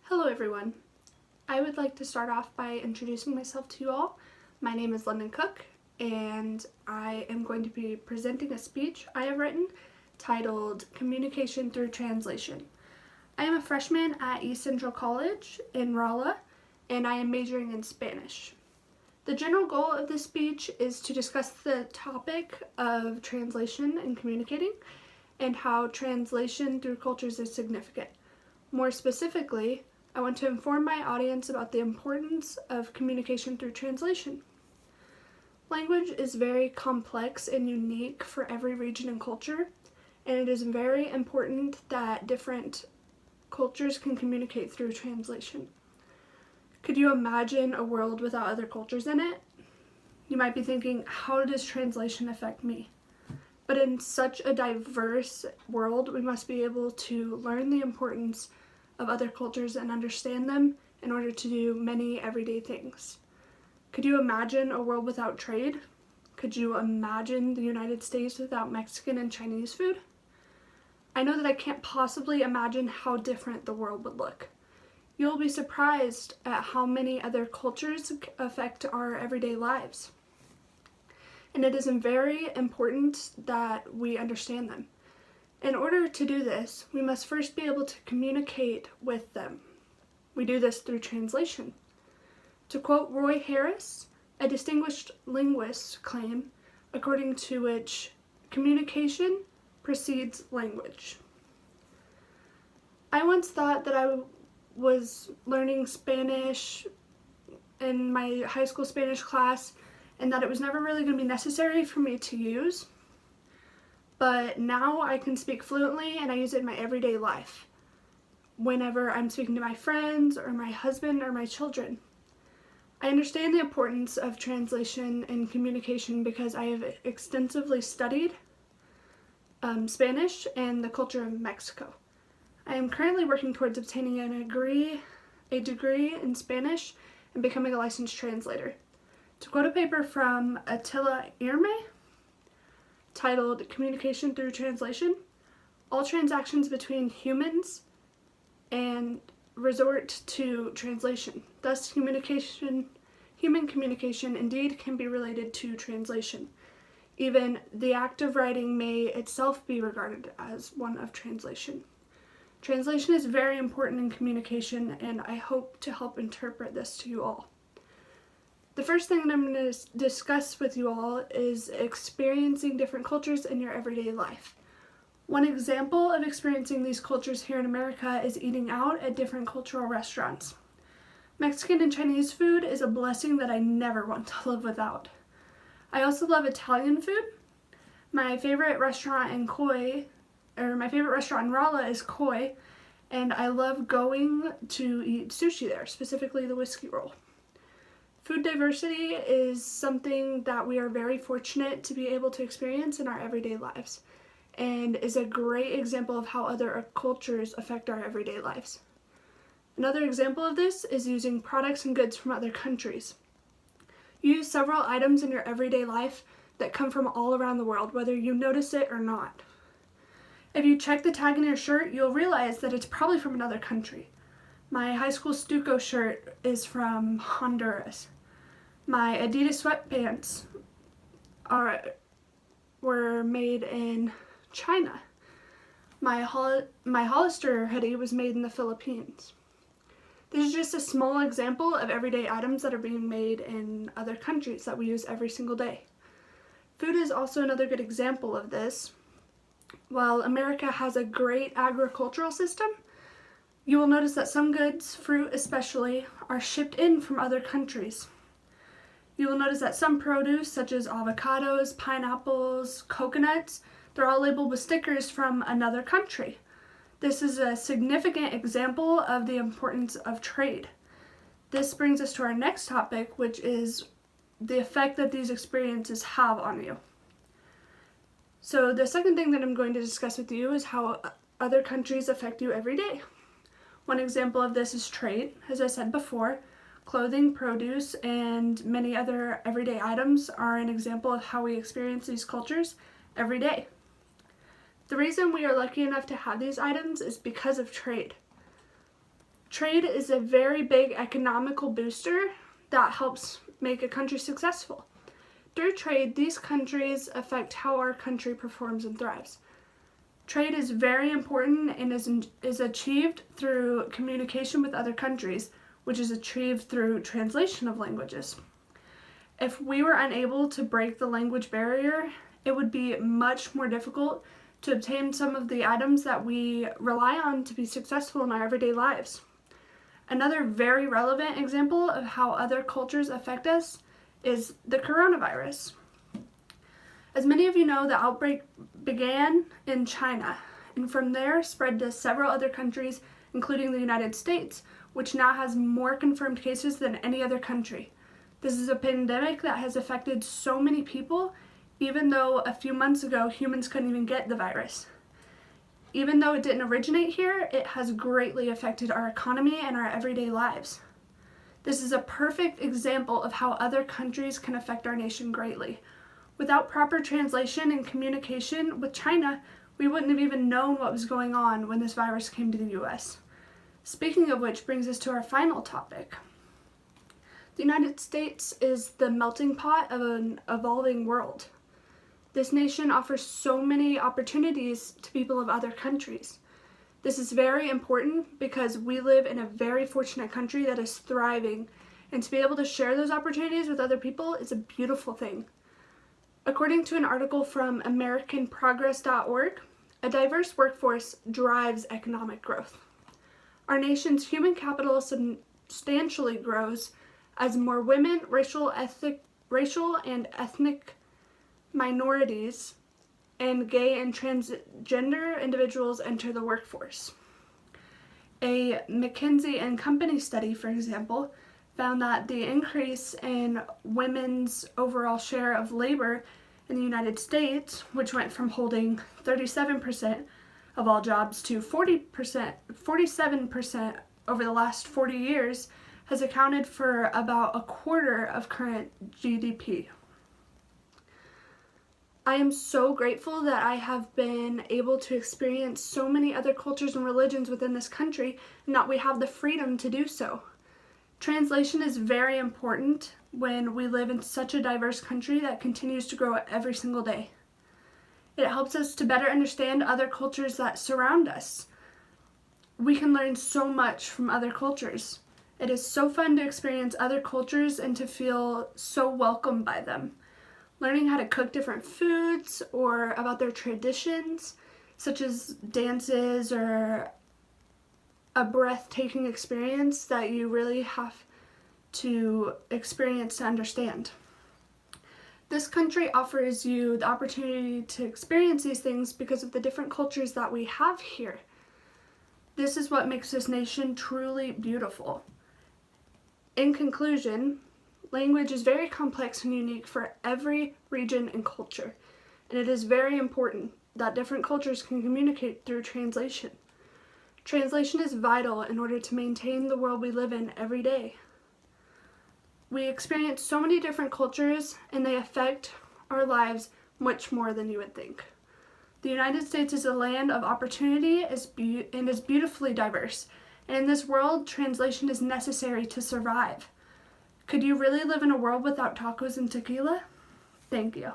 Hello everyone. I would like to start off by introducing myself to you all. My name is London Cook and I am going to be presenting a speech I have written titled Communication Through Translation. I am a freshman at East Central College in Rolla and I am majoring in Spanish. The general goal of this speech is to discuss the topic of translation and communicating and how translation through cultures is significant. More specifically, I want to inform my audience about the importance of communication through translation. Language is very complex and unique for every region and culture, and it is very important that different cultures can communicate through translation. Could you imagine a world without other cultures in it? You might be thinking, how does translation affect me? But in such a diverse world, we must be able to learn the importance of other cultures and understand them in order to do many everyday things. Could you imagine a world without trade? Could you imagine the United States without Mexican and Chinese food? I know that I can't possibly imagine how different the world would look. You'll be surprised at how many other cultures affect our everyday lives. And it is very important that we understand them. In order to do this, we must first be able to communicate with them. We do this through translation. To quote Roy Harris, a distinguished linguist claim, according to which communication precedes language. I once thought that I was learning Spanish in my high school Spanish class and that it was never really going to be necessary for me to use. But now I can speak fluently and I use it in my everyday life. Whenever I'm speaking to my friends or my husband or my children. I understand the importance of translation and communication because I have extensively studied Spanish and the culture of Mexico. I am currently working towards obtaining a degree in Spanish and becoming a licensed translator. To quote a paper from Attila Irme, titled Communication Through Translation, all transactions between humans and resort to translation. Thus, human communication indeed can be related to translation. Even the act of writing may itself be regarded as one of translation. Translation is very important in communication, and I hope to help interpret this to you all. The first thing that I'm going to discuss with you all is experiencing different cultures in your everyday life. One example of experiencing these cultures here in America is eating out at different cultural restaurants. Mexican and Chinese food is a blessing that I never want to live without. I also love Italian food. My favorite restaurant in Rolla is Koi, and I love going to eat sushi there, specifically the whiskey roll. Food diversity is something that we are very fortunate to be able to experience in our everyday lives and is a great example of how other cultures affect our everyday lives. Another example of this is using products and goods from other countries. Use several items in your everyday life that come from all around the world, whether you notice it or not. If you check the tag in your shirt, you'll realize that it's probably from another country. My high school Stuco shirt is from Honduras. My Adidas sweatpants were made in China. My Hollister hoodie was made in the Philippines. This is just a small example of everyday items that are being made in other countries that we use every single day. Food is also another good example of this. While America has a great agricultural system, you will notice that some goods, fruit especially, are shipped in from other countries. You will notice that some produce, such as avocados, pineapples, coconuts, they're all labeled with stickers from another country. This is a significant example of the importance of trade. This brings us to our next topic, which is the effect that these experiences have on you. So the second thing that I'm going to discuss with you is how other countries affect you every day. One example of this is trade. As I said before, clothing, produce, and many other everyday items are an example of how we experience these cultures every day. The reason we are lucky enough to have these items is because of trade. Trade is a very big economical booster that helps make a country successful. Through trade, these countries affect how our country performs and thrives. Trade is very important and is achieved through communication with other countries, which is achieved through translation of languages. If we were unable to break the language barrier, it would be much more difficult to obtain some of the items that we rely on to be successful in our everyday lives. Another very relevant example of how other cultures affect us is the coronavirus. As many of you know, the outbreak began in China and from there spread to several other countries, including the United States, which now has more confirmed cases than any other country. This is a pandemic that has affected so many people, even though a few months ago humans couldn't even get the virus. Even though it didn't originate here, it has greatly affected our economy and our everyday lives. This is a perfect example of how other countries can affect our nation greatly. Without proper translation and communication with China, we wouldn't have even known what was going on when this virus came to the US. Speaking of which brings us to our final topic. The United States is the melting pot of an evolving world. This nation offers so many opportunities to people of other countries. This is very important because we live in a very fortunate country that is thriving, and to be able to share those opportunities with other people is a beautiful thing. According to an article from AmericanProgress.org, a diverse workforce drives economic growth. Our nation's human capital substantially grows as more women, racial and ethnic minorities, and gay and transgender individuals enter the workforce. A McKinsey & Company study, for example, found that the increase in women's overall share of labor in the United States, which went from holding 37% of all jobs to 47% over the last 40 years, has accounted for about a quarter of current GDP. I am so grateful that I have been able to experience so many other cultures and religions within this country, and that we have the freedom to do so. Translation is very important when we live in such a diverse country that continues to grow every single day. It helps us to better understand other cultures that surround us. We can learn so much from other cultures. It is so fun to experience other cultures and to feel so welcomed by them. Learning how to cook different foods or about their traditions, such as dances or a breathtaking experience that you really have to experience to understand. This country offers you the opportunity to experience these things because of the different cultures that we have here. This is what makes this nation truly beautiful. In conclusion, language is very complex and unique for every region and culture, and it is very important that different cultures can communicate through translation. Translation is vital in order to maintain the world we live in every day. We experience so many different cultures, and they affect our lives much more than you would think. The United States is a land of opportunity and is beautifully diverse, and in this world, translation is necessary to survive. Could you really live in a world without tacos and tequila? Thank you.